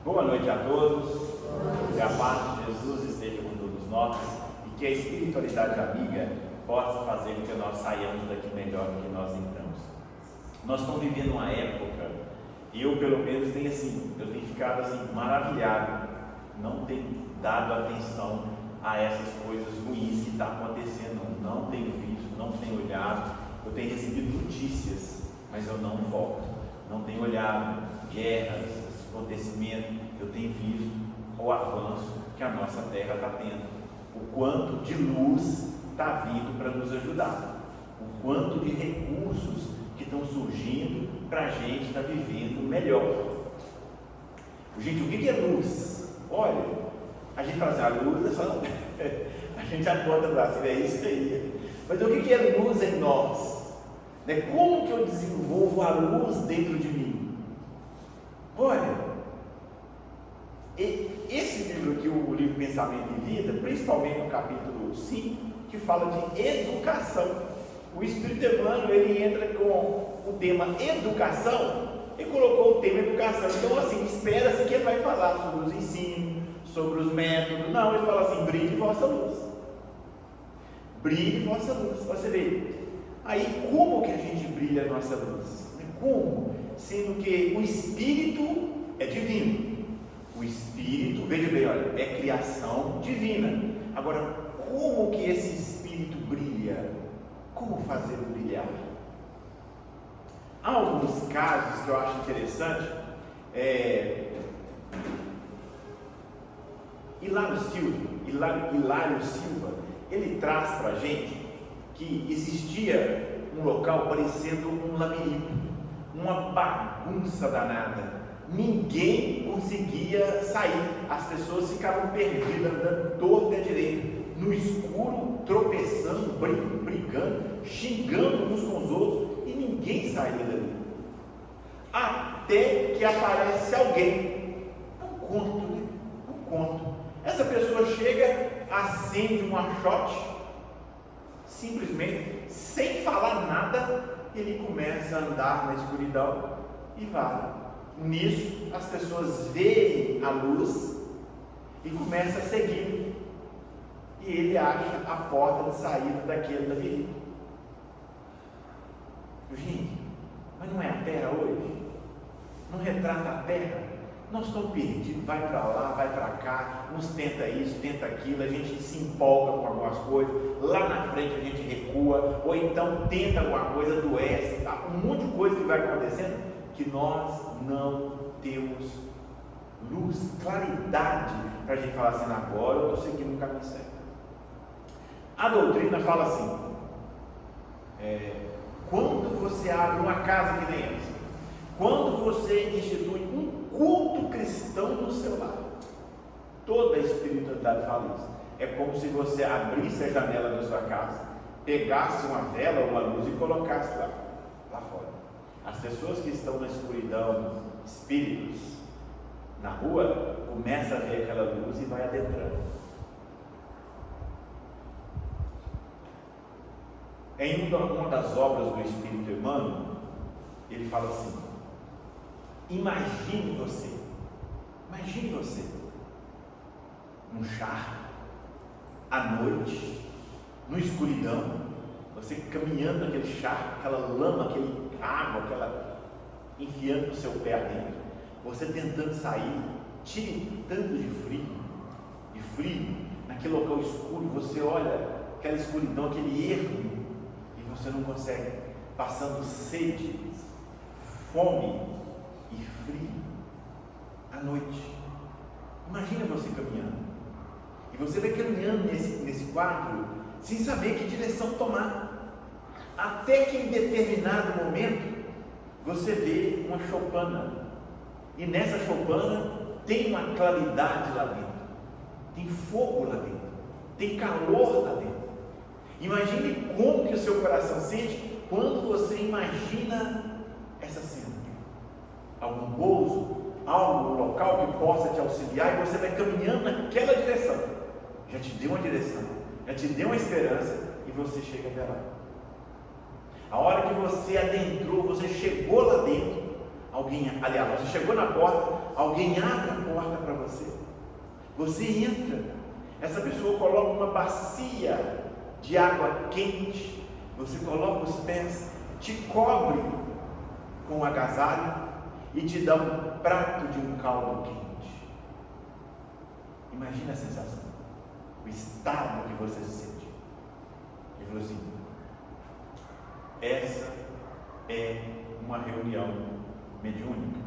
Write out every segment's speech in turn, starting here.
Boa noite a todos, que a paz de Jesus esteja com todos nós e que a espiritualidade amiga possa fazer com que nós saiamos daqui melhor do que nós entramos. Nós estamos vivendo uma época, e eu pelo menos tenho ficado maravilhado, não tenho dado atenção a essas coisas ruins que estão acontecendo, não tenho visto, não tenho olhado, eu tenho recebido notícias, mas eu não volto, não tenho olhado guerras, acontecimento, eu tenho visto o avanço que a nossa terra está tendo, o quanto de luz está vindo para nos ajudar, o quanto de recursos que estão surgindo para a gente estar vivendo melhor. Gente, o que é luz? Olha, a gente fala assim, a luz é só a gente acorda para cima, é isso aí, mas o que é luz em nós? Como que eu desenvolvo a luz dentro de mim? Olha, esse livro aqui, o livro Pensamento e Vida, principalmente no capítulo 5, que fala de educação. O Espírito Emmanuel, ele entra com o tema educação e colocou o tema educação. Então, espera-se que ele vai falar sobre os ensinos, sobre os métodos. Não, ele fala assim: brilhe vossa luz. Brilhe vossa luz. Você vê. Aí, como que a gente brilha a nossa luz? Como? Sendo que o Espírito é divino. O Espírito, veja bem, olha, é criação divina. Agora, como que esse Espírito brilha? Como fazê-lo brilhar? Há alguns casos que eu acho interessante. Hilário Silva, ele traz para a gente que existia um local parecendo um labirinto, uma bagunça danada, ninguém conseguia sair, as pessoas ficavam perdidas, andando torto e à direita, no escuro, tropeçando, brigando, xingando uns com os outros, e ninguém saía dali, até que aparece alguém, um conto, essa pessoa chega, acende um achote, simplesmente, sem falar nada, ele começa a andar na escuridão e vai. Nisso, as pessoas veem a luz e começam a seguir. E ele acha a porta de saída daquele labirinto. Gente, mas não é a terra hoje? Não retrata a terra? Nós estamos perdidos, vai para lá, vai para cá, uns tenta isso, tenta aquilo, a gente se empolga com algumas coisas, lá na frente a gente recua, ou então tenta alguma coisa, adoece, tá? Um monte de coisa que vai acontecendo, que nós não temos luz, claridade, para a gente falar assim, agora eu estou seguindo o caminho certo. A doutrina fala assim, quando você abre uma casa que nem essa, quando você institui um culto cristão no seu lar, toda a espiritualidade fala isso. É como se você abrisse a janela da sua casa, pegasse uma vela ou uma luz e colocasse lá fora. As pessoas que estão na escuridão, espíritos, na rua, começam a ver aquela luz e vai adentrando. Em uma das obras do Espírito Emmanuel, ele fala assim: imagine você num charco, à noite, no escuridão, você caminhando naquele charco, aquela lama, aquele água, aquela enfiando no seu pé adentro, você tentando sair, tiritando de frio, naquele local escuro, você olha aquela escuridão, aquele ermo, e você não consegue, passando sede, fome e frio, à noite. Imagina você caminhando, e você vai caminhando nesse quadro, sem saber que direção tomar, até que em determinado momento, você vê uma choupana, e nessa choupana tem uma claridade lá dentro, tem fogo lá dentro, tem calor lá dentro. Imagine como que o seu coração sente quando você imagina essa cena, algum pouso, algo, um local que possa te auxiliar, e você vai caminhando naquela direção, já te deu uma direção, já te deu uma esperança, e você chega até lá. A hora que você adentrou, você chegou lá dentro, a aliás, você chegou na porta, alguém abre a porta para você. Você entra, essa pessoa coloca uma bacia de água quente, você coloca os pés, te cobre com um agasalho e te dá um prato de um caldo quente. Imagina a sensação, o estado que você se sente. Ele falou assim: essa é uma reunião mediúnica.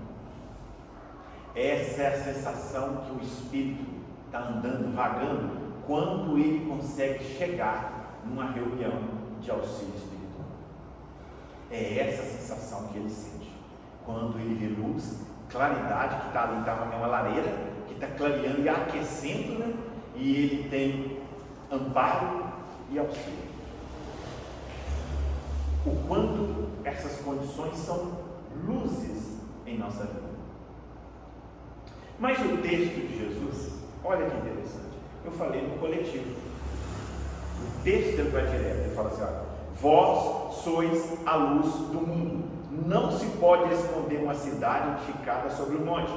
Essa é a sensação que o espírito está andando, vagando, quando ele consegue chegar numa reunião de auxílio espiritual. É essa a sensação que ele sente quando ele vê luz, claridade, que está ali, está uma lareira que está clareando e aquecendo, né? E ele tem amparo e auxílio. O quanto essas condições são luzes em nossa vida. Mas o texto de Jesus, olha que interessante, eu falei no coletivo. O texto ele vai direto, ele fala assim: olha, vós sois a luz do mundo. Não se pode esconder uma cidade edificada sobre o monte,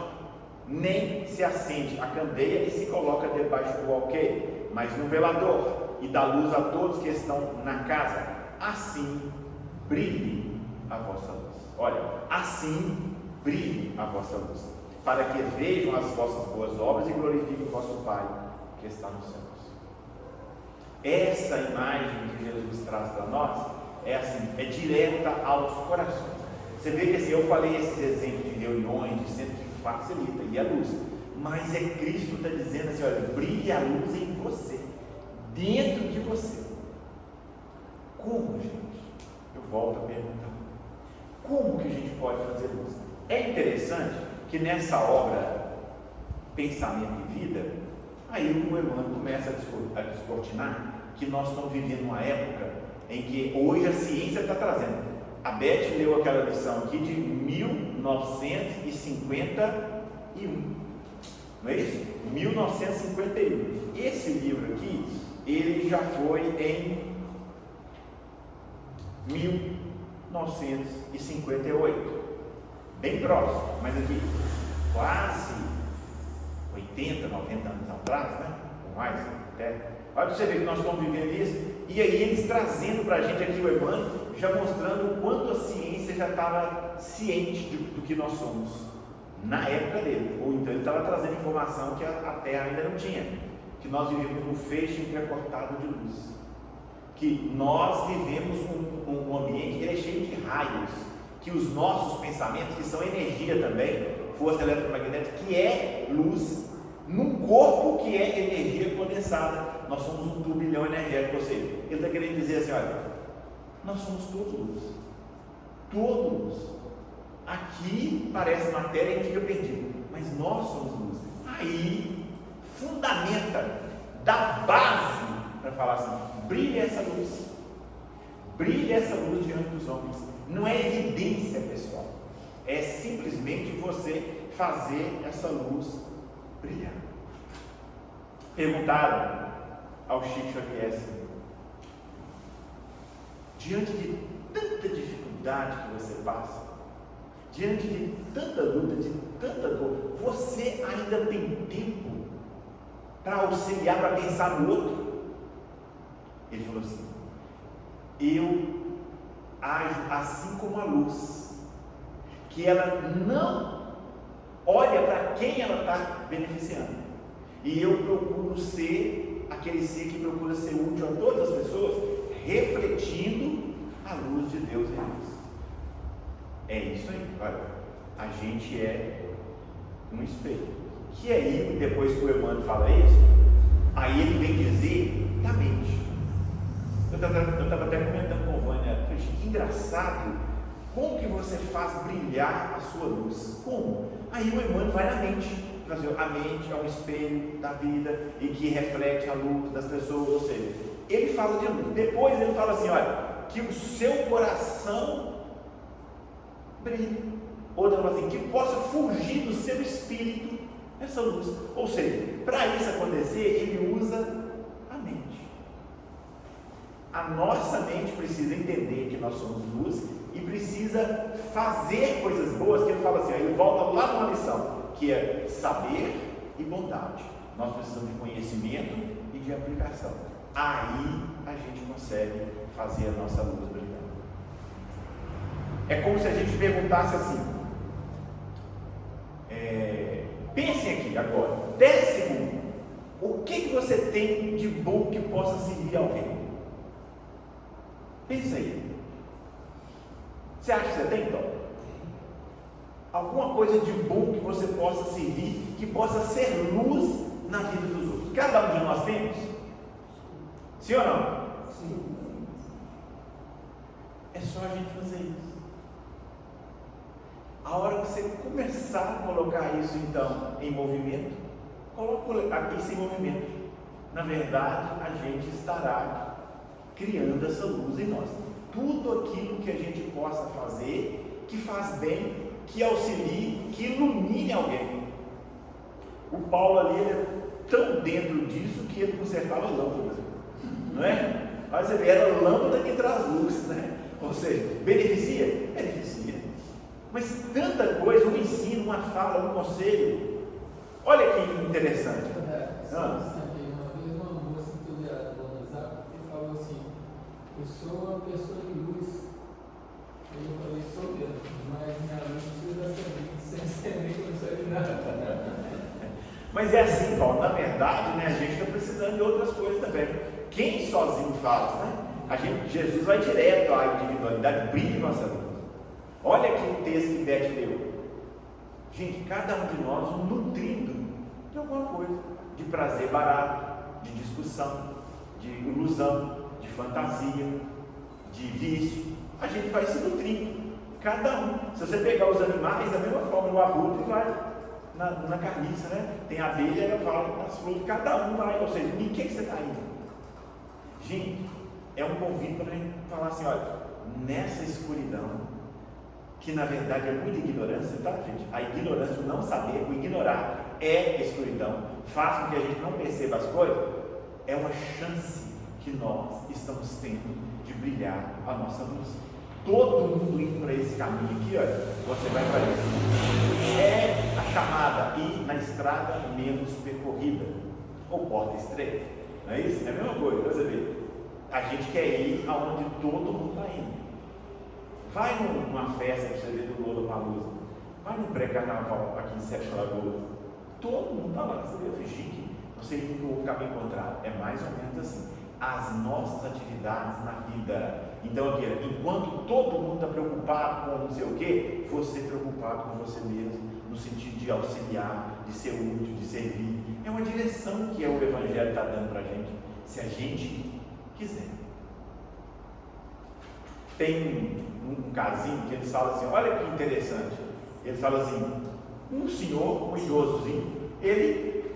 nem se acende a candeia e se coloca debaixo do alqueire, mas no velador, e dá luz a todos que estão na casa. Assim brilhe a vossa luz. Olha, assim brilhe a vossa luz, para que vejam as vossas boas obras e glorifiquem o vosso Pai que está nos céus. Essa imagem que Jesus traz para nós é assim, é direta aos corações. Você vê que assim, eu falei esses exemplos de reuniões, dizendo que facilita, e a luz, mas é Cristo que está dizendo assim: olha, brilhe a luz em você, dentro de você. Como, gente? Eu volto a perguntar: como que a gente pode fazer luz? É interessante que nessa obra Pensamento e Vida, aí o Emmanuel começa a descortinar que nós estamos vivendo uma época em que hoje a ciência está trazendo. A Beth leu aquela lição aqui de 1951, não é isso? 1951. Esse livro aqui, ele já foi em 1958, bem próximo, mas aqui quase 80, 90 anos atrás, né? Ou mais até. Olha, você vê que nós estamos vivendo isso, e aí eles trazendo para a gente aqui o Emmanuel, já mostrando o quanto a ciência já estava ciente do que nós somos na época dele, ou então ele estava trazendo informação que a Terra ainda não tinha, que nós vivemos num feixe entrecortado de luz, que nós vivemos um ambiente que é cheio de raios, que os nossos pensamentos, que são energia também, força eletromagnética, que é luz, num corpo que é energia condensada. Nós somos um turbilhão energético, ou seja, ele está querendo dizer assim: olha, nós somos todos luz, todo luz. Aqui parece matéria e fica perdido, mas nós somos luz. Aí fundamenta, dá base para falar assim: brilha essa luz diante dos homens. Não é evidência pessoal, é simplesmente você fazer essa luz brilhar. Perguntaram ao Chico Xavier assim: diante de tanta dificuldade que você passa, diante de tanta luta, de tanta dor, você ainda tem tempo para auxiliar, para pensar no outro? Ele falou assim: eu ajo assim como a luz, que ela não olha para quem ela está beneficiando, e eu procuro ser aquele ser que procura ser útil a todas as pessoas, refletindo a luz de Deus em nós. É isso aí. Olha, a gente é um espelho. Que aí, depois que o Emmanuel fala isso, aí ele vem dizer da mente. Eu estava até comentando com o Vânia, que engraçado, como que você faz brilhar a sua luz? Como? Aí o Emmanuel vai na mente. A mente é um espelho da vida e que reflete a luz das pessoas, ou seja, ele fala de luz. Depois ele fala assim: olha, que o seu coração brilhe. Outra fala assim: que possa fugir do seu espírito essa luz. Ou seja, para isso acontecer, ele usa a mente. A nossa mente precisa entender que nós somos luz e precisa fazer coisas boas, que ele fala assim, ele volta lá numa lição, que é saber e bondade. Nós precisamos de conhecimento e de aplicação. Aí a gente consegue fazer a nossa luz brilhar. É como se a gente perguntasse assim, pensem aqui agora, 10 segundos, o que você tem de bom que possa servir alguém? Pensa aí. Você acha que você tem, então? Alguma coisa de bom que você possa servir, que possa ser luz na vida dos outros. Cada um de nós temos? Sim ou não? Sim. É só a gente fazer isso. A hora que você começar a colocar isso então em movimento, coloca isso em movimento. Na verdade, a gente estará criando essa luz em nós. Tudo aquilo que a gente possa fazer, que faz bem, que auxilie, que ilumine alguém. O Paulo ali é tão dentro disso que ele consertava lâmpadas, não é? Mas você vê, era lâmpada que traz luz, né? Ou seja, beneficia? Beneficia. Mas tanta coisa, um ensino, uma fala, um conselho. Olha que interessante. Uma vez uma moça entusiasta no WhatsApp que falou assim: eu sou uma pessoa de luz. Eu falei, sou mesmo, mas minha luz precisa ser sem semente, não serve de nada. Mas é assim, Paulo, na verdade, né, a gente está precisando de outras coisas também. Quem sozinho faz, né? Jesus vai direto à individualidade, brilha nossa luz. Olha aqui o texto que Beth leu. Gente, cada um de nós nutrindo de alguma coisa, de prazer barato, de discussão, de ilusão, de fantasia, de vício. A gente vai se nutrindo, cada um. Se você pegar os animais, da mesma forma, o abutre vai na carniça, né? Tem a abelha, ela vai nas flores, cada um vai. Ou seja, em que você está indo? Gente, é um convite para a gente falar assim: olha, nessa escuridão, que na verdade é muita ignorância, tá, gente? A ignorância, o não saber, o ignorar é escuridão, faz com que a gente não perceba as coisas. É uma chance que nós estamos tendo de brilhar a nossa luz. Todo mundo indo para esse caminho aqui, olha, você vai para isso. É a chamada ir na estrada menos percorrida, ou porta estreita, não é isso? É a mesma coisa, você vê. A gente quer ir aonde todo mundo está indo. Vai numa festa que você vê do Lollapalooza, vai no pré-carnaval aqui em Sete Lagoas, todo mundo está lá, você vê, eu fiz chique, não sei o que eu acabei encontrar, é mais ou menos assim. As nossas atividades na vida. Então aqui, enquanto todo mundo está preocupado com não sei o que, você preocupado com você mesmo, no sentido de auxiliar, de ser útil, de servir. É uma direção que o Evangelho está dando para a gente, se a gente quiser. Tem um casinho que eles falam assim, olha que interessante, eles falam assim, um senhor, um idosozinho, ele,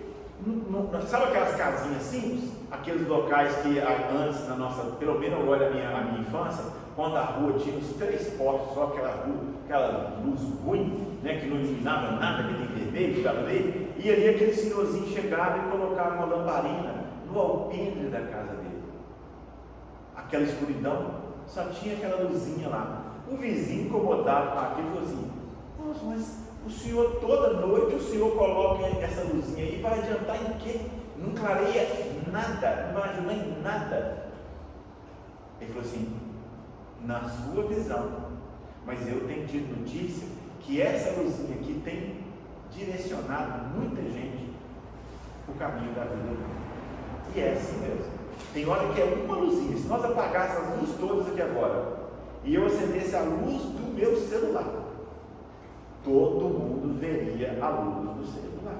sabe aquelas casinhas simples? Aqueles locais que antes, na nossa, pelo menos eu olho a minha infância, quando a rua tinha os 3 postes, só aquela luz ruim, né, que não iluminava nada, que nem vermelho, que estava ali, e ali aquele senhorzinho chegava e colocava uma lamparina no alpendre da casa dele. Aquela escuridão, só tinha aquela luzinha lá. Um vizinho incomodado com aquilo falou assim: nossa, mas o senhor toda noite, o senhor coloca essa luzinha aí, vai adiantar em quê? Não clareia nada, não vai ajudar em nada. Ele falou assim: na sua visão, mas eu tenho tido notícia que essa luzinha aqui tem direcionado muita gente para o caminho da vida. E é assim mesmo. Tem hora que é uma luzinha. Se nós apagássemos as luzes todas aqui agora e eu acendesse a luz do meu celular, todo mundo veria a luz do celular.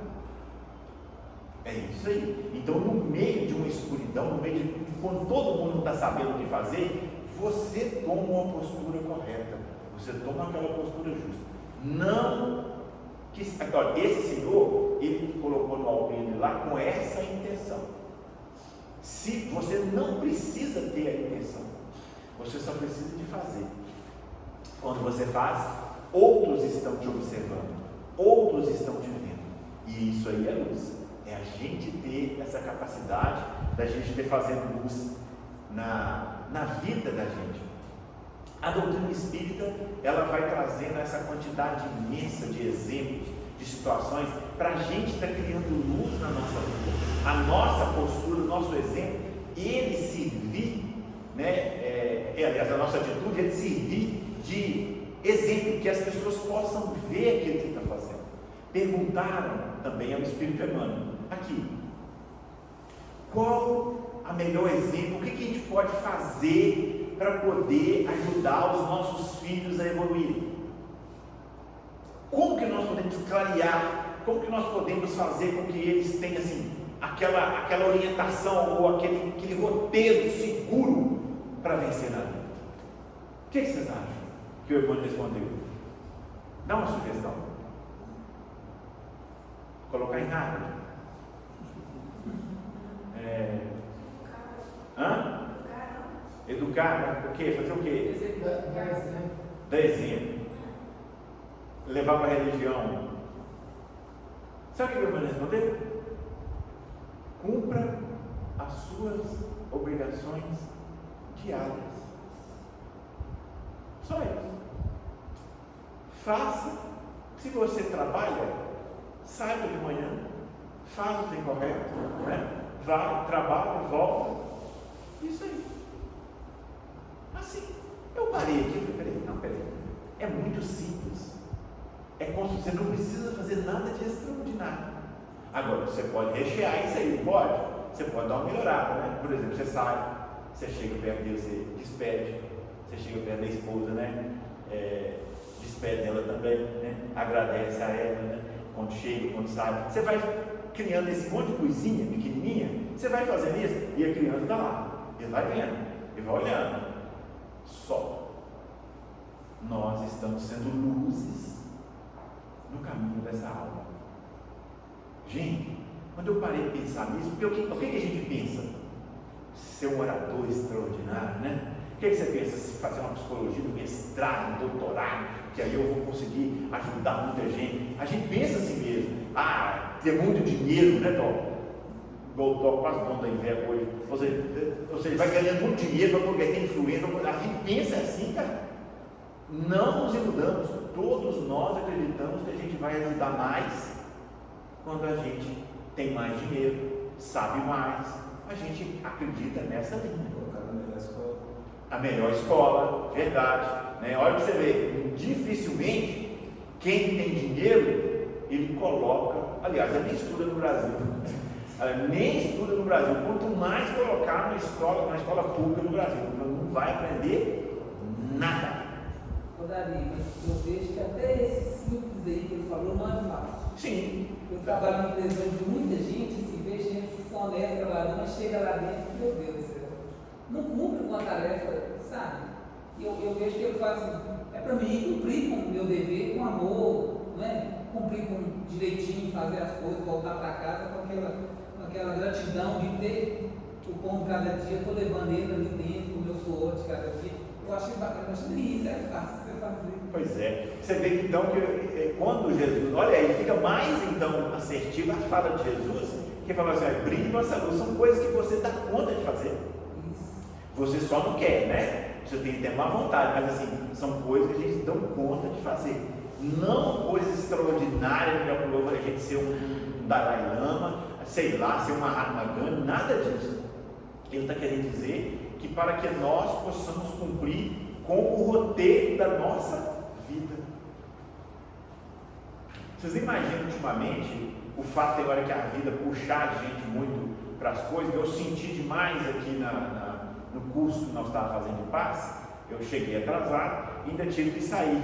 É isso aí. Então, no meio de uma escuridão, no meio de quando todo mundo não está sabendo o que fazer, você toma uma postura correta, você toma aquela postura justa. Não que agora, esse senhor, ele colocou no alpendre lá com essa intenção. Se você não precisa ter a intenção, você só precisa de fazer. Quando você faz, outros estão te observando, outros estão te vendo, e isso aí é luz. É a gente ter essa capacidade da gente ter fazendo luz na vida da gente. A doutrina espírita, ela vai trazendo essa quantidade imensa de exemplos, de situações, para a gente estar criando luz na nossa vida. A nossa postura, o nosso exemplo, ele servir, aliás, a nossa atitude, ele servir de exemplo, que as pessoas possam ver aquilo que ele está fazendo. Perguntaram também ao Espírito Emmanuel, aqui, qual a melhor exemplo, o que a gente pode fazer para poder ajudar os nossos filhos a evoluírem? Como que nós podemos clarear, como que nós podemos fazer com que eles tenham assim, aquela orientação ou aquele roteiro seguro para vencer na vida? O que vocês acham que o Emmanuel respondeu? Dá uma sugestão. Colocar em Harvard. Educar, o quê? Fazer o quê? Dar exemplo. Levar para a religião. Sabe o que o Emmanuel respondeu? Cumpra as suas obrigações diárias. Só isso. Faça. Se você trabalha, saiba de manhã, faz o que é correto, vai, trabalha, volta. Isso aí. Assim, eu parei aqui e falei, peraí, é muito simples. Você não precisa fazer nada de extraordinário. Agora, você pode rechear isso aí, não pode? Você pode dar uma melhorada, Por exemplo, você sai, você chega perto dele, você despede, você chega perto da esposa, despede dela também, agradece a ela, quando chega, quando sai. Você vai criando esse monte de coisinha pequenininha, você vai fazendo isso, e a criança está lá, ele vai vendo, ele vai olhando. Só nós estamos sendo luzes no caminho dessa alma. Gente, quando eu parei de pensar nisso, porque o que a gente pensa? Ser um orador extraordinário, O que você pensa? Se fazer uma psicologia, um mestrado, um doutorado, que aí eu vou conseguir ajudar muita gente. A gente pensa assim mesmo, ter muito dinheiro, Tom? Igual o Tom, quase dono da Inverno hoje. Ou seja, vai ganhando muito dinheiro para poder ter influência. A gente pensa assim, cara. Não nos iludamos. Todos nós acreditamos que a gente vai ajudar mais quando a gente tem mais dinheiro, sabe mais. A gente acredita nessa linha. A melhor escola, verdade. Olha para você ver, dificilmente quem tem dinheiro, ele coloca, aliás, ele nem estuda no Brasil. Nem estuda no Brasil. Quanto mais colocar na escola pública no Brasil, não vai aprender nada. Davi, eu vejo que até esse simples aí que ele falou não é fácil. Sim. Eu trabalho em empresa de muita gente, se vê gente que são honestos trabalhando, mas chega lá dentro, meu Deus do céu, não cumpre com a tarefa, sabe? E eu vejo que ele faz assim, é para mim cumprir com o meu dever, com amor, cumprir com direitinho, fazer as coisas, voltar para casa com aquela gratidão de ter o pão de cada dia, estou levando ele ali dentro, com o meu suor de cada dia. Eu achei bacana, eu achei isso, é fácil você fazer. Pois é, você vê que então que quando Jesus, olha aí, fica mais então assertiva a fala de Jesus, que fala assim, brilhe vossa luz, são coisas que você dá conta de fazer. Isso. Você só não quer, Você tem que ter má vontade, mas assim, são coisas que a gente dá conta de fazer. Não coisas extraordinárias que já a gente ser um Dalai Lama, sei lá, ser uma Mahatma Gandhi, nada disso. Ele está querendo dizer que para que nós possamos cumprir com o roteiro da nossa vida. Vocês imaginam ultimamente o fato de agora que a vida puxar a gente muito para as coisas? Eu senti demais aqui no curso que nós estávamos fazendo de paz. Eu cheguei atrasado e ainda tive que sair,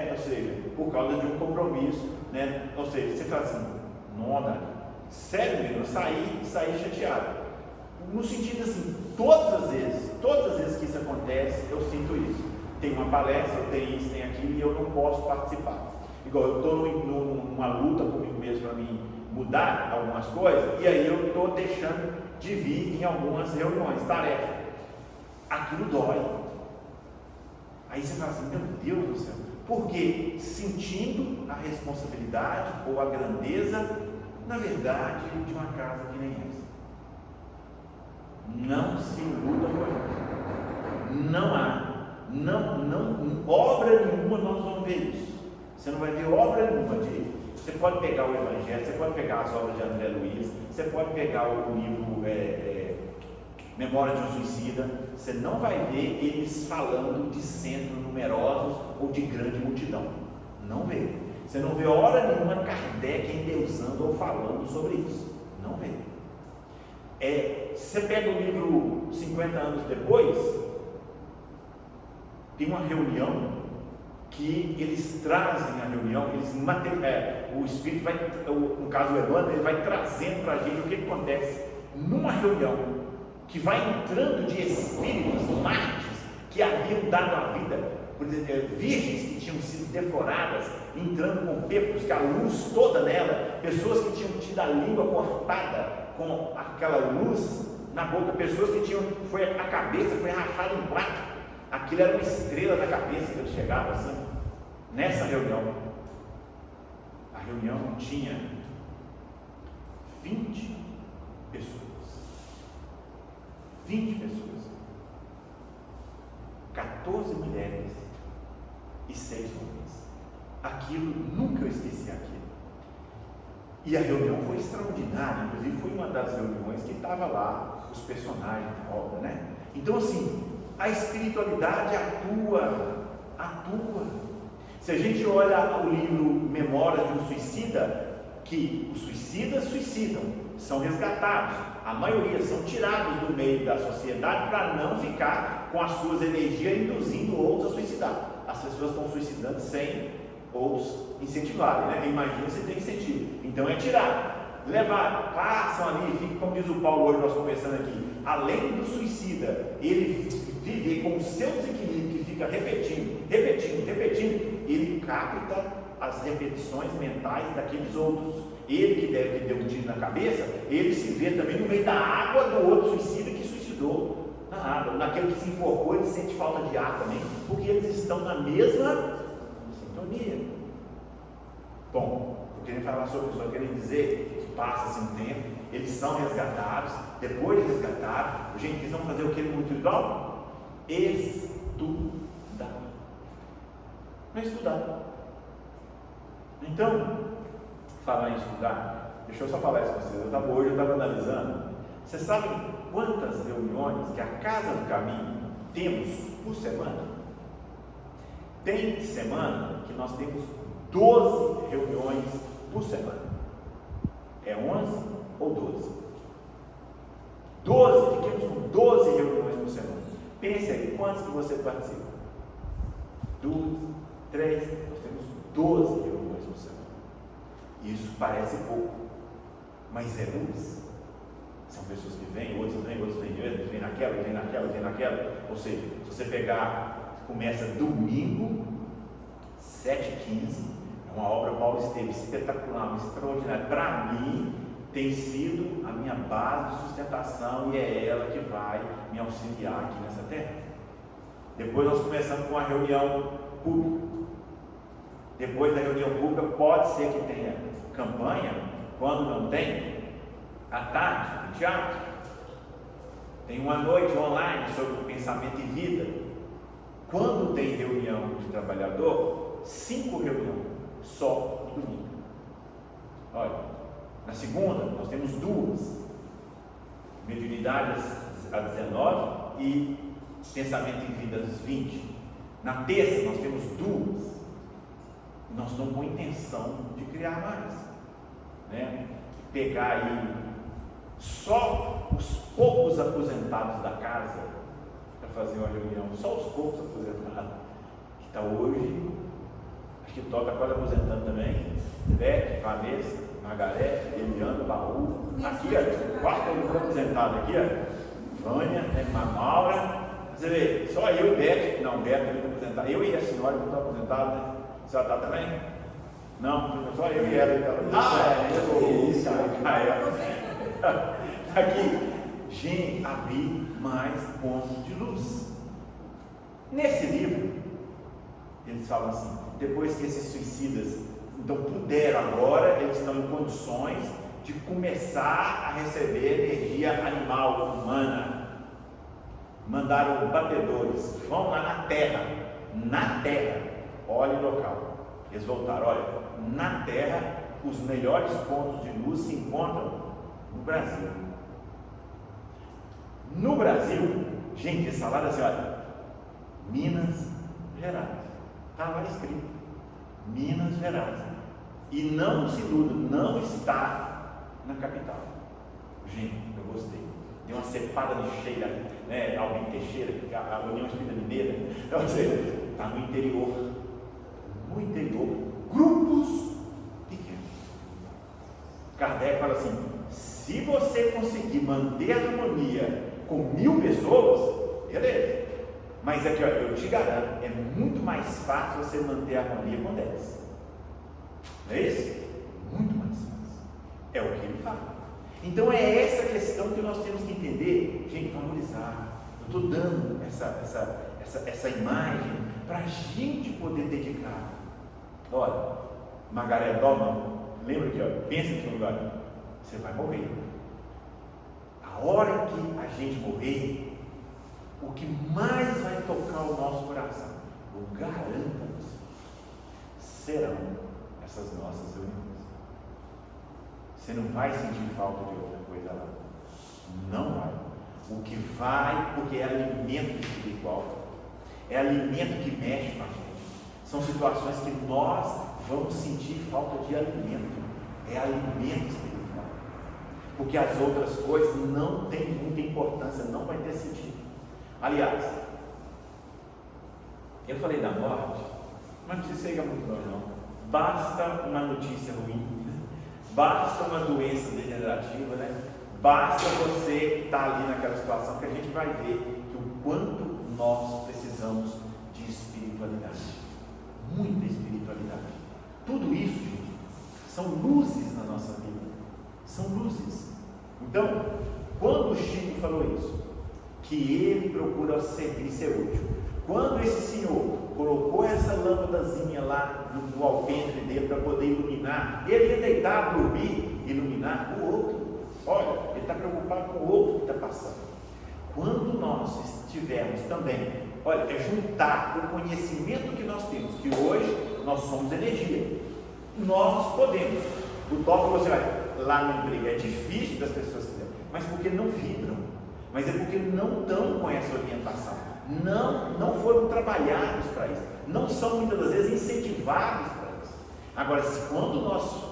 Ou seja, por causa de um compromisso, Ou seja, você fala assim, não dá, sério mesmo, eu saí chateado. No sentido assim, todas as vezes que isso acontece, eu sinto isso. Tem uma palestra, eu tenho isso, tem aquilo, e eu não posso participar. Igual eu estou numa luta comigo mesmo para mim mudar algumas coisas, e aí eu estou deixando de vir em algumas reuniões, tarefas. Aquilo dói. Aí você fala assim, meu Deus do céu, porque sentindo a responsabilidade ou a grandeza, na verdade, de uma casa que nem essa. Não se iluda com isso. Não há Obra nenhuma nós vamos ver isso. Você não vai ver obra nenhuma de. Você pode pegar o Evangelho, você pode pegar as obras de André Luiz, você pode pegar o livro Memória de um Suicida, você não vai ver eles falando de centros numerosos ou de grande multidão. Não vê. Você não vê hora nenhuma Kardec endeusando ou falando sobre isso. Não vê. Você pega o livro 50 anos depois, tem uma reunião que eles trazem a reunião, o Espírito vai, no caso o Evandro, ele vai trazendo para a gente o que acontece numa reunião que vai entrando de espíritos mártires que haviam dado a vida, virgens que tinham sido defloradas, entrando com peplos, que a luz toda nela, pessoas que tinham tido a língua cortada com aquela luz na boca, pessoas que a cabeça foi rachada em quatro. Aquilo era uma estrela na cabeça que ele chegava assim. Nessa reunião, a reunião tinha 20 pessoas. 20 pessoas. 14 mulheres e 6 homens. Aquilo, nunca eu esqueci aquilo. E a reunião foi extraordinária, inclusive foi uma das reuniões que estava lá, os personagens da obra, né? Então assim, a espiritualidade atua. Se a gente olha o livro Memórias de um Suicida, que os suicidas suicidam, são resgatados, a maioria são tirados do meio da sociedade para não ficar com as suas energias induzindo outros a suicidar. As pessoas estão suicidando sem outros incentivarem, né? Imagina se tem incentivo. Então é tirar, levar, passam ali, fica, como diz o Paulo hoje, nós conversando aqui, além do suicida, ele viver com o seu desequilíbrio, que fica repetindo, ele capta as repetições mentais daqueles outros. Ele que deu um tiro na cabeça, ele se vê também no meio da água do outro suicida que suicidou na água. Naquele que se enforcou, ele sente falta de ar também, porque eles estão na mesma sintonia. Bom, eu queria falar sobre isso, eu queria dizer que passa-se um tempo, eles são resgatados, depois de resgatados, gente, eles vão fazer o que no mundo espiritual? Estudar. Não é estudar. Então, falar em estudar, deixa eu só falar isso para vocês. Hoje eu estava analisando. Vocês sabem quantas reuniões que a Casa do Caminho temos por semana? Tem semana que nós temos 12 reuniões por semana. É 11 ou 12? 12, fiquemos com 12 reuniões por semana. Pense aí, quantos que você participa? 2, 3, nós temos 12 reuniões por semana. Isso parece pouco, mas é luz. São pessoas que vêm, outros vêm naquela. Ou seja, se você pegar, começa domingo, 7h15, é uma obra Paulo Esteves espetacular, extraordinária. Para mim, tem sido a minha base de sustentação e é ela que vai me auxiliar aqui nessa terra. Depois nós começamos com a reunião pública. Depois da reunião pública, pode ser que tenha campanha. Quando não tem, à tarde, no teatro, tem uma noite online sobre pensamento e vida. Quando tem reunião de trabalhador, 5 reuniões só no domingo. Olha, na segunda nós temos 2, mediunidade às 19 e pensamento e vida às 20. Na terça nós temos 2. Nós estamos com intenção de criar mais, né? Pegar aí só os poucos aposentados da casa para fazer uma reunião, só os poucos aposentados que está hoje, acho que toca quase aposentando também, Beth, Vanessa, Margarete, Eliana, Baú, aqui ó, quase todo mundo aposentado aqui, ó, Vânia, Maura, você vê, só eu e Beth, não, Beth também está aposentado, eu e a senhora não estão aposentados, né? Você está também? Não, só eu e ela. Aqui, gente, abrir mais pontos de luz. Nesse livro, eles falam assim: depois que esses suicidas então puderam agora, eles estão em condições de começar a receber energia animal, humana. mandaram batedores, vão lá na terra, olha o local. Eles voltaram, olha, na terra, os melhores pontos de luz se encontram no Brasil. No Brasil, gente, eles falaram assim, olha, Minas Gerais, está lá escrito, Minas Gerais, e não se iluda, não está na capital. Gente, eu gostei, deu uma cepada de cheira, né, Albin Teixeira, a União Espírita Mineira, ou seja, está no interior, grupos pequenos. Kardec fala assim, se você conseguir manter a harmonia com 1000 pessoas, beleza. Mas aqui, olha, eu te garanto, é muito mais fácil você manter a harmonia com 10. Não é isso? Muito mais fácil. É o que ele fala. Então é essa questão que nós temos que entender, gente, valorizar. Eu estou dando essa imagem para a gente poder dedicar. Olha, Margareth Dollmann, lembra aqui, ó, pensa nesse lugar, você vai morrer. A hora que a gente morrer, o que mais vai tocar o nosso coração, eu garanto, serão essas nossas reuniões. Você não vai sentir falta de outra coisa lá. Não vai. O que vai, porque é alimento espiritual, é alimento que mexe com a gente. São situações que nós vamos sentir falta de alimento. É alimento espiritual. Porque as outras coisas não têm muita importância, não vai ter sentido. Aliás, eu falei da morte, mas não precisa chegar muito longe não. Basta uma notícia ruim, basta uma doença degenerativa, né? Basta você estar ali naquela situação que a gente vai ver que o quanto nós precisamos de espiritualidade. Muita espiritualidade. Tudo isso, gente, são luzes na nossa vida. São luzes. Então, quando o Chico falou isso, que ele procura servir e ser útil, quando esse senhor colocou essa lâmpadazinha lá no alpendre dele para poder iluminar, ele ia deitar, dormir, iluminar o outro. Olha, ele está preocupado com o outro que está passando. Quando nós estivermos também, olha, é juntar o conhecimento que nós temos, que hoje nós somos energia, nós podemos. O Tó falou assim, olha, lá no emprego é difícil das pessoas quiserem, mas porque não vibram, mas é porque não estão com essa orientação, não foram trabalhados para isso, não são muitas das vezes incentivados para isso. Agora, quando nós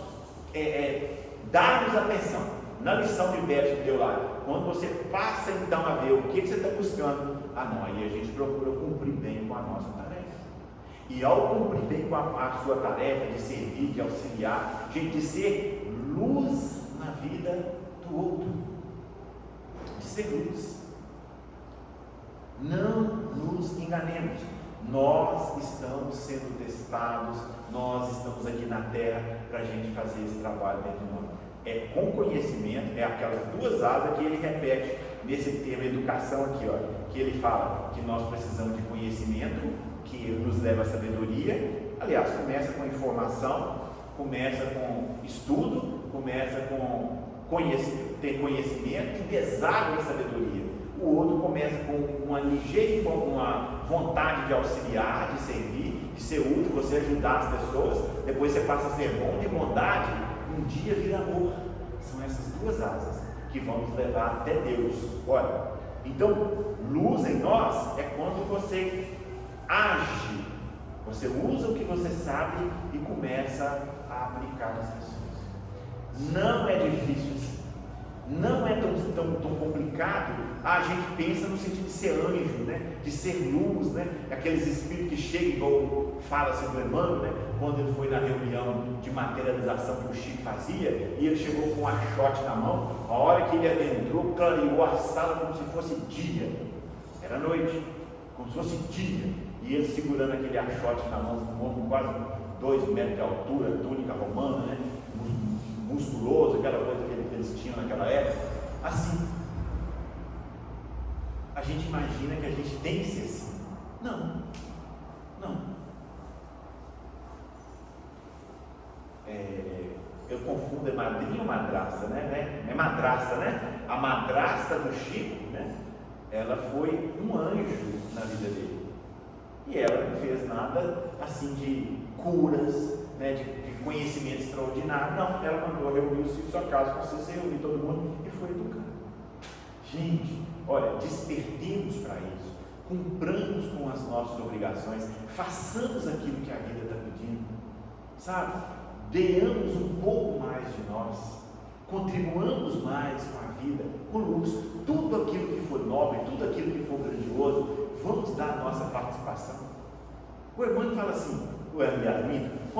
darmos atenção na lição de Bert que deu lá, quando você passa então a ver o que você está buscando, não, aí a gente procura cumprir bem com a nossa tarefa. E ao cumprir bem com a sua tarefa de servir, de auxiliar, de ser luz na vida do outro, de ser luz. Não nos enganemos, nós estamos sendo testados, nós estamos aqui na terra para a gente fazer esse trabalho dentro de nós. É com conhecimento, é aquelas duas asas que ele repete nesse termo educação aqui, ó, que ele fala que nós precisamos de conhecimento, que nos leva à sabedoria. Aliás, começa com informação, começa com estudo, começa com ter conhecimento e deságua em sabedoria. O outro começa com uma ligeira, uma vontade de auxiliar, de servir, de ser útil, você ajudar as pessoas. Depois você passa a ser bom de bondade, um dia vira amor. São essas duas asas que vão nos levar até Deus. Olha, então, luz em nós é quando você age, você usa o que você sabe e começa a aplicar nas pessoas. Não é difícil assim, não é tão complicado. A gente pensa no sentido de ser anjo, né? De ser luz, né? Aqueles espíritos que chegam, igual fala assim do Emmanuel, né? Quando ele foi na reunião de materialização que o Chico fazia, e ele chegou com um achote na mão, a hora que ele adentrou, clareou a sala como se fosse dia, era noite, como se fosse dia, e ele segurando aquele achote na mão, um homem com quase 2 metros de altura, túnica romana, né? Musculoso, aquela coisa que eles tinham naquela época, assim. A gente imagina que a gente tem que ser assim. Não. Eu confundo, é madrinha ou madrasta, né? É madrasta, né? A madrasta do Chico, né? ela foi um anjo na vida dele. E ela não fez nada assim de curas, né, de conhecimento extraordinário. Não, ela mandou reunir os filhos em sua casa, para você reunir todo mundo e foi educando. Gente, olha, despertemos para isso, cumpramos com as nossas obrigações, façamos aquilo que a vida está pedindo, sabe? Deamos um pouco mais de nós, contribuamos mais com a vida, com luz, tudo aquilo que for nobre, tudo aquilo que for grandioso, vamos dar a nossa participação. O irmão fala assim, o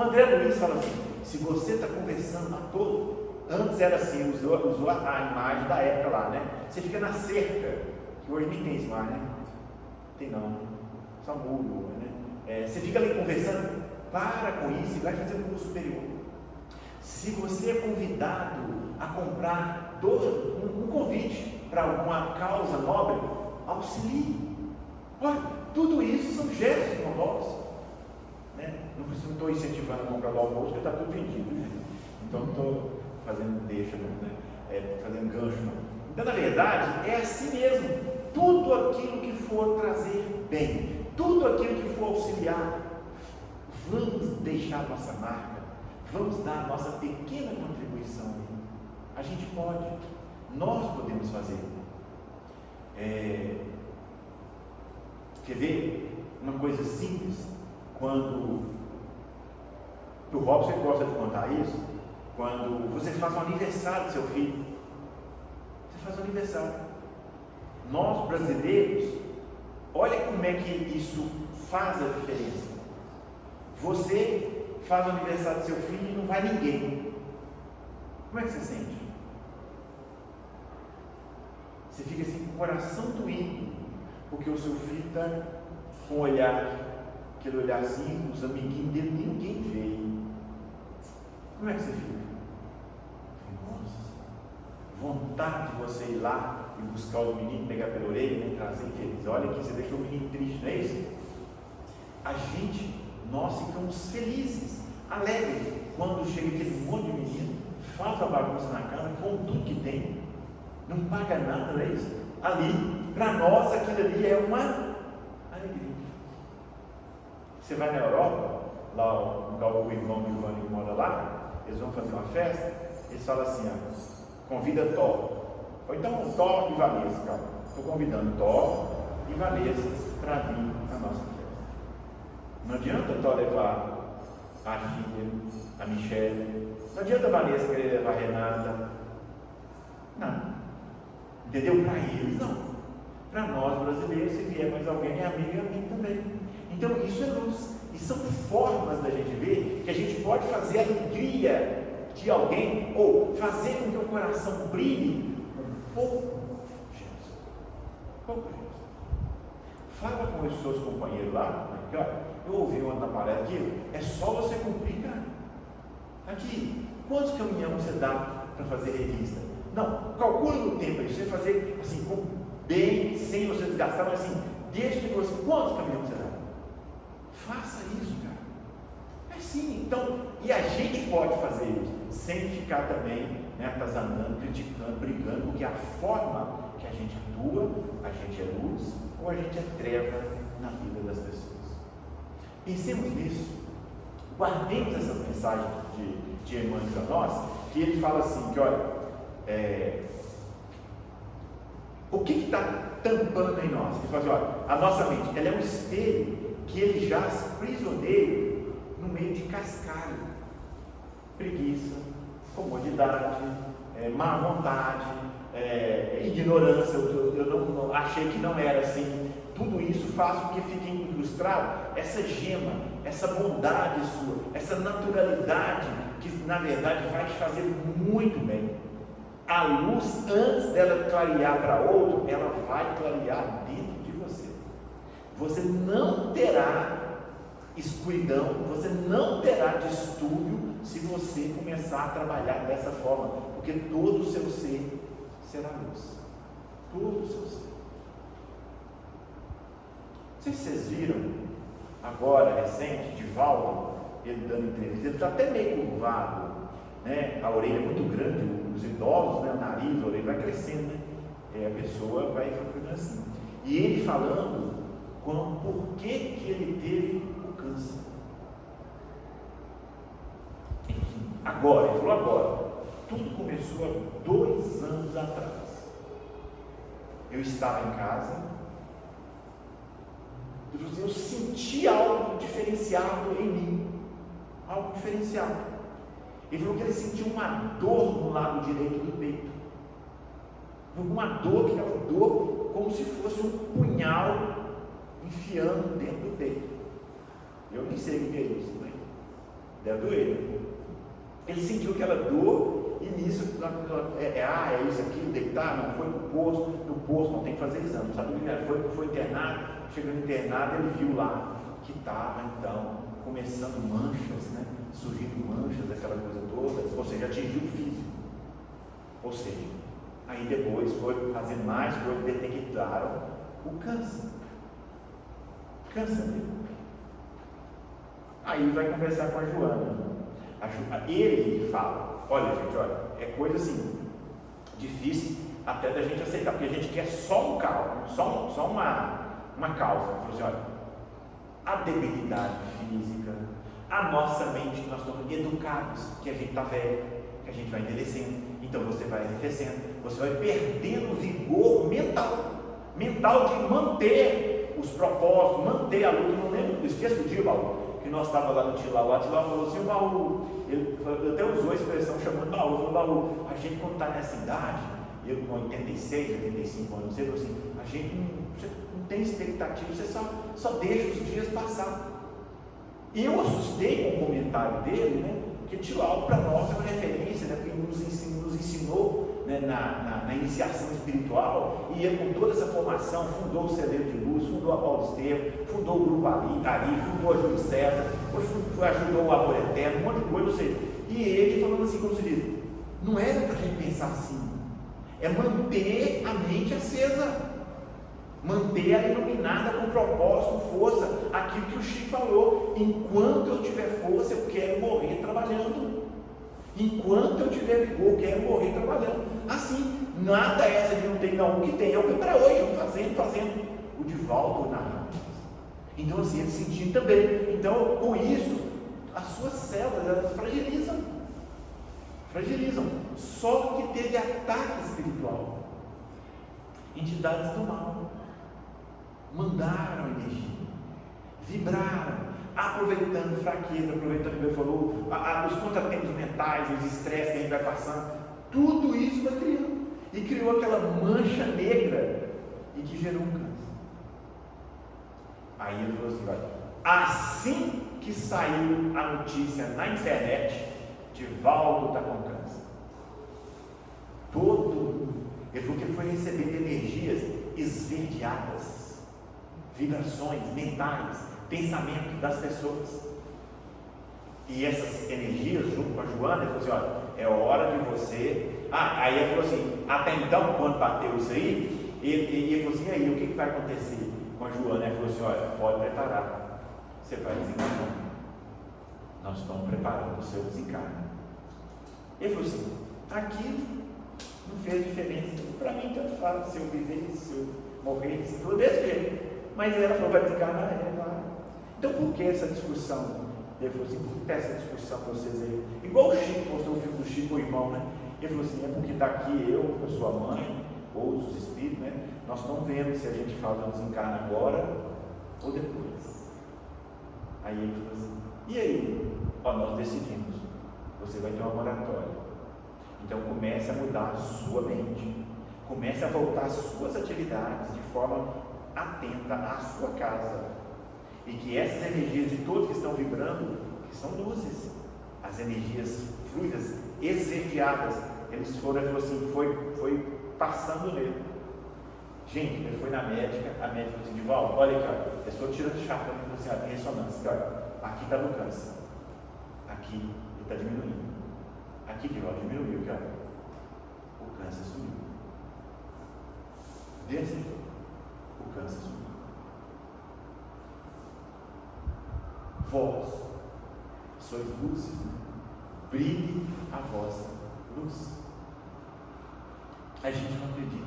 André Luiz fala assim, se você está conversando à toa, antes era assim, usou a imagem da época lá, né? Você fica na cerca, que hoje nem tem isso mais, né? Tem não, só muro, né? Você fica ali conversando, para com isso e vai fazer um curso superior. Se você é convidado a comprar um convite para alguma causa nobre, auxilie. Olha, tudo isso são gestos bondosos, né? Não estou incentivando a comprar do almoço, porque está tudo vendido, né? Então não estou fazendo fazendo gancho, não. Então, na verdade, é assim mesmo. Tudo aquilo que for trazer bem, tudo aquilo que for auxiliar, vamos deixar nossa marca, vamos dar a nossa pequena contribuição. A gente pode, nós podemos fazer. Quer ver uma coisa simples? Quando o Robson gosta de contar isso, quando você faz um aniversário do seu filho, você faz um aniversário. Nós brasileiros, olha como é que isso faz a diferença. Você faz o aniversário do seu filho e não vai ninguém. Como é que você sente? Você fica assim com o coração doído, porque o seu filho está com um olhar, aquele olhar assim, os amiguinhos dele, ninguém veio. Como é que você fica? Nossa, vontade de você ir lá e buscar os meninos, pegar pela orelha e trazer feliz. Olha aqui, você deixou o menino triste, não é isso? Nós ficamos felizes, alegres, quando chega aquele monte de menino, faz a bagunça na casa, com tudo que tem, não paga nada, não é isso? Ali, para nós, aquilo ali é uma alegria. Você vai na Europa, lá o irmão do Ivani que mora lá, eles vão fazer uma festa, eles falam assim, convida Thor, ou então Thor e Vanessa, cara. Estou convidando Thor e Vanessa para vir na nossa festa. Não adianta Thor levar a filha, a Michelle, não adianta a Vanessa querer levar a Renata, não, entendeu? Para eles não, para nós brasileiros, se vier mais alguém é amigo e a mim também. Então isso é luz, e são formas da gente ver que a gente pode fazer a alegria de alguém, ou fazer com que o coração brilhe um pouco. Fala com os seus companheiros lá, que olha, eu ouvi ontem na palestra aquilo, é só você cumprir, cara. Aqui, quantos caminhões você dá para fazer revista? Não, calcule no tempo aí, você fazer assim, com bem, sem você desgastar, mas assim, desde que você, quantos caminhões você dá? Faça isso, cara. É sim, então, e a gente pode fazer isso, sem ficar também, atazanando, criticando, brigando, porque a forma que a gente atua, a gente é luz ou a gente é treva na vida das pessoas. Pensemos nisso, guardemos essas mensagens de Emmanuel para nós, que ele fala assim, que olha, o que está tampando em nós? Ele fala assim, olha, a nossa mente, ela é um espelho que ele jaz prisioneiro no meio de cascalho, preguiça, comodidade, má vontade, ignorância, eu não achei que não era assim. Tudo isso faz com que fique incrustado essa gema, essa bondade sua, essa naturalidade que na verdade vai te fazer muito bem. A luz, antes dela clarear para outro, ela vai clarear dentro de você. Você não terá escuridão, você não terá distúrbio se você começar a trabalhar dessa forma, porque todo o seu ser será luz. Todo o seu ser. Não sei se vocês viram, agora, recente, Divaldo, ele dando entrevista, ele está até meio curvado, né? A orelha é muito grande, os idosos, né? O nariz, a orelha vai crescendo, né? A pessoa vai ficando assim. E ele falando por que ele teve o câncer. Ele falou agora. Tudo começou há 2 anos atrás. Eu estava em casa. Eu senti algo diferenciado em mim. Algo diferenciado. Ele falou que ele sentiu uma dor no lado direito do peito. Uma dor, aquela dor, como se fosse um punhal enfiando dentro do peito. Eu nem sei o que é isso, né? Deve doer. Ele sentiu aquela dor e nisso, é isso aqui, deitar, não foi no posto, não tem que fazer exame, não sabe o que era, foi internado, chegando internado, ele viu lá que estava então começando manchas, né? Surgindo manchas, aquela coisa toda, ou seja, atingiu o físico. Ou seja, aí depois foi fazer mais coisas, detectaram o câncer. Câncer mesmo. Aí vai conversar com a Joana. Ele fala, olha gente, é coisa assim, difícil até da gente aceitar, porque a gente quer só um cálculo, só uma causa. Ele falou assim, olha, a debilidade física, a nossa mente, que nós estamos educados, que a gente está velho, que a gente vai envelhecendo, então você vai arrefecendo, você vai perdendo o vigor mental de manter os propósitos, manter a luta. Não lembro, esqueça o dia, Baú, que nós estávamos lá no Tilau, falou assim, o Baú, ele até usou a expressão chamando Baú, falou, Baú, a gente quando está nessa idade, ele com 86, 85 anos, ele falou assim, a gente não tem expectativa, você só deixa os dias passar. E eu assustei com o comentário dele, né, que Tilau para nós é uma referência, né, porque nos ensinou, né, na iniciação espiritual, e ele com toda essa formação, fundou o Celeiro de Luz, fundou a Paulo Estevam, fundou o Grupo Ari, fundou a Júlio César, ajudou o Amor Eterno, um monte de coisa, ou seja, e ele falando assim, como se diz, não era para a gente pensar assim, é manter a mente acesa, manter ela iluminada com propósito, com força, aquilo que o Chico falou, enquanto eu tiver força, eu quero morrer trabalhando, enquanto eu tiver vigor, eu quero morrer trabalhando, assim, nada essa de não tem, não, o que tem é o que para hoje, fazendo, o Divaldo narrando, então assim, ele sentindo também, então com isso, as suas células, elas fragilizam, só que teve ataque espiritual, entidades do mal, mandaram energia, vibraram, aproveitando fraqueza, aproveitando o que ele falou, os contratempos mentais, os estresses que a gente vai passando, tudo isso vai criando, e criou aquela mancha negra, e que gerou um câncer. Aí ele falou assim, olha, assim que saiu a notícia na internet, Divaldo está com câncer. Todo mundo, ele falou que ele foi recebendo energias esverdeadas, vibrações mentais, pensamentos das pessoas. E essas energias, junto com a Joana, ele falou assim, olha, é hora de você. Aí ele falou assim, até então, quando bateu isso aí, ele falou assim, e aí, o que vai acontecer com a Joana? Ele falou assim, olha, pode preparar, você vai desencarnar. Nós estamos preparando o seu desencarne. Ele falou assim, aquilo não fez diferença, para mim tanto faz, se eu viver, se eu morrer, se for desse jeito. Mas ela falou, vai desencarnar, vai. Então por que essa discussão? Ele falou assim, por que essa discussão para vocês aí? Igual o Chico, mostrou o filme do Chico, o irmão, né? Ele falou assim, é porque está aqui eu, a sua mãe, ou os espíritos, né? Nós estamos vendo se a gente faz um desencarne agora ou depois. Aí ele falou assim, e aí? Nós decidimos, você vai ter uma moratória. Então comece a mudar a sua mente, comece a voltar às suas atividades de forma atenta à sua casa, e que essas energias de todos que estão vibrando, que são luzes, as energias fluidas, esverdeadas, eles foram, ele falou assim, foi passando nele. Gente, ele foi na médica, a médica falou assim, Divaldo, olha aqui, olha, a pessoa tira de chapa, ele falou assim, tem ressonância, olha, aqui está no câncer, aqui ele está diminuindo, aqui, Divaldo, diminuiu, aqui, olha, o câncer sumiu, desse jeito, o câncer sumiu. Vós sois luzes, né? Brilhe a vossa luz. A gente não acredita,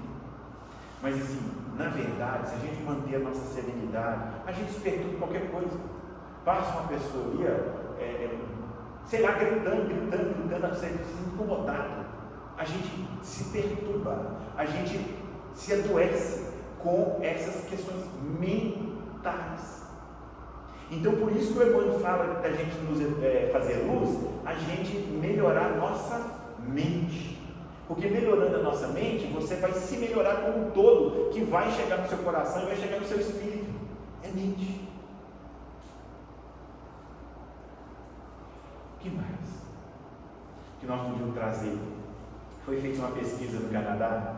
Mas assim, na verdade, se a gente manter a nossa serenidade, a gente se perturba em qualquer coisa. Passa uma pessoa ali, sei lá, gritando, você se incomodado. A gente se perturba, a gente se adoece com essas questões mentais. Então, por isso que o Emmanuel fala da gente fazer luz, a gente melhorar a nossa mente. Porque melhorando a nossa mente, você vai se melhorar como um todo, que vai chegar no seu coração e vai chegar no seu espírito. É mente. O que mais que nós podíamos trazer? Foi feita uma pesquisa no Canadá,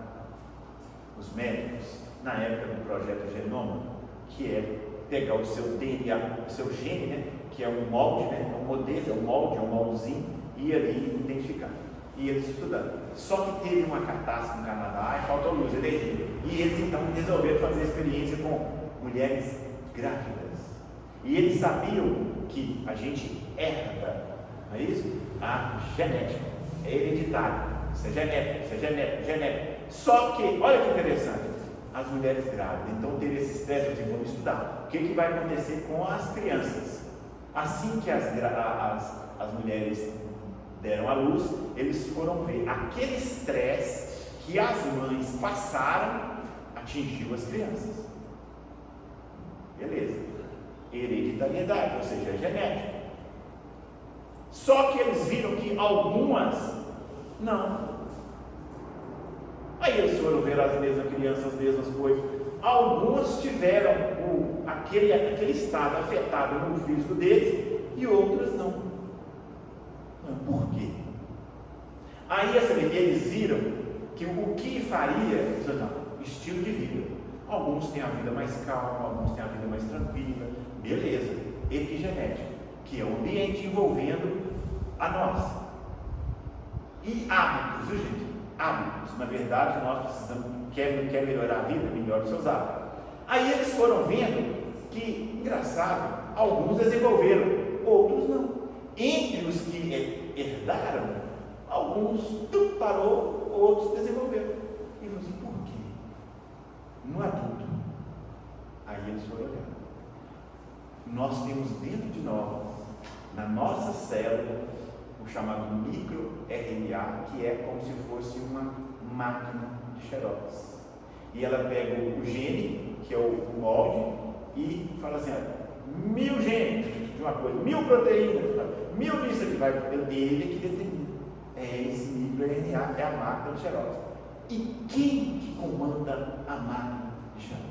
os médicos, na época do projeto Genoma, que é pegar o seu DNA, o seu gene, né, que é um molde, né, é um modelo, é um moldezinho, e ali identificar. E eles estudando. Só que teve uma catástrofe no Canadá, faltou luz, energia. E eles então resolveram fazer experiência com mulheres grávidas. E eles sabiam que a gente herda, não é isso? A genética, é hereditário. Isso é genético. Só que, olha que interessante, as mulheres grávidas, então teve esse estresse, assim, vamos estudar. O que vai acontecer com as crianças? Assim que as mulheres deram à luz, eles foram ver aquele estresse que as mães passaram, atingiu as crianças. Beleza. Hereditariedade, ou seja, é genética. Só que eles viram que algumas não. Aí eles foram ver as mesmas crianças, as mesmas coisas. Algumas tiveram aquele estado afetado no físico deles e outras não. Por quê? Aí eles viram que o que faria, estilo de vida. Alguns têm a vida mais calma, alguns têm a vida mais tranquila. Beleza. Epigenética, que é o ambiente envolvendo a nossa. E hábitos, viu, gente? Hábitos. Na verdade, nós precisamos, quer melhorar a vida, melhore os seus hábitos. Aí eles foram vendo que, engraçado, alguns desenvolveram, outros não. Entre os que herdaram, alguns parou, outros desenvolveram. E eu assim, por quê? No adulto. Aí eles foram olhando. Nós temos dentro de nós, na nossa célula, o chamado microRNA, que é como se fosse uma máquina de xerox. E ela pega o gene, que é o molde, e fala assim, 1000 genes de uma coisa, 1000 proteínas, 1000 disso aqui, vai ele que determina. Esse microRNA é a máquina de xerox. E quem que comanda a máquina de xerox?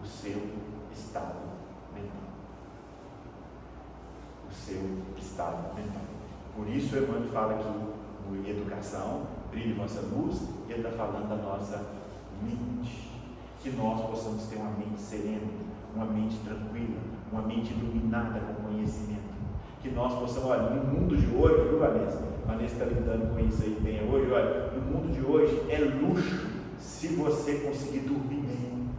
O seu estado mental. O seu estado mental. Por isso o Emmanuel fala aqui no Educação, Brilhe Vossa Luz, ele está falando da nossa mente. Que nós possamos ter uma mente serena, uma mente tranquila, uma mente iluminada com conhecimento. Que nós possamos, olha, no mundo de hoje, viu, Vanessa? Vanessa está lidando com isso aí bem hoje, olha, no mundo de hoje é luxo se você conseguir dormir bem.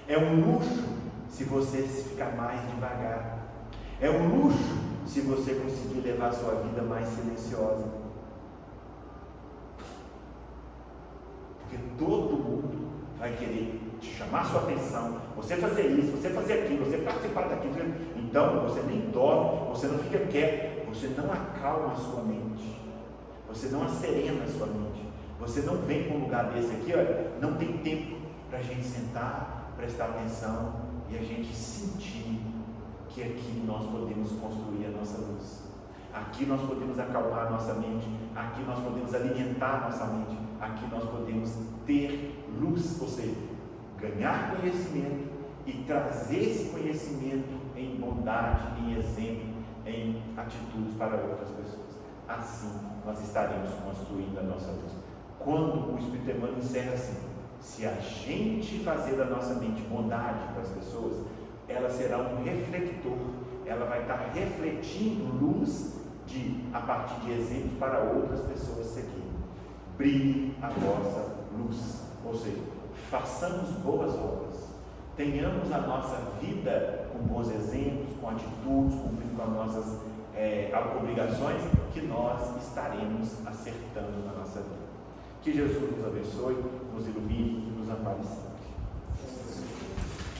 É um luxo se você ficar mais devagar. É um luxo se você conseguir levar a sua vida mais silenciosa. Porque todo mundo vai querer te chamar a sua atenção, você fazer isso, você fazer aquilo, você participar daquilo. Então você nem dorme, você não fica quieto, você não acalma a sua mente, você não acerena a sua mente, você não vem para um lugar desse aqui, olha, não tem tempo para a gente sentar, prestar atenção e a gente sentir que aqui nós podemos construir a nossa luz. Aqui nós podemos acalmar a nossa mente, aqui nós podemos alimentar a nossa mente, aqui nós podemos ter luz, ou seja, ganhar conhecimento e trazer esse conhecimento em bondade, em exemplo, em atitudes para outras pessoas. Assim nós estaremos construindo a nossa luz. Quando o Espírito Emmanuel encerra assim, se a gente fazer da nossa mente bondade para as pessoas, ela será um reflector, ela vai estar refletindo luz a partir de exemplos para outras pessoas seguirem. Brilhe a vossa luz, ou seja, façamos boas obras, tenhamos a nossa vida com bons exemplos, com atitudes, cumprindo com as nossas obrigações, que nós estaremos acertando na nossa vida. Que Jesus nos abençoe, nos ilumine e nos ampare sempre.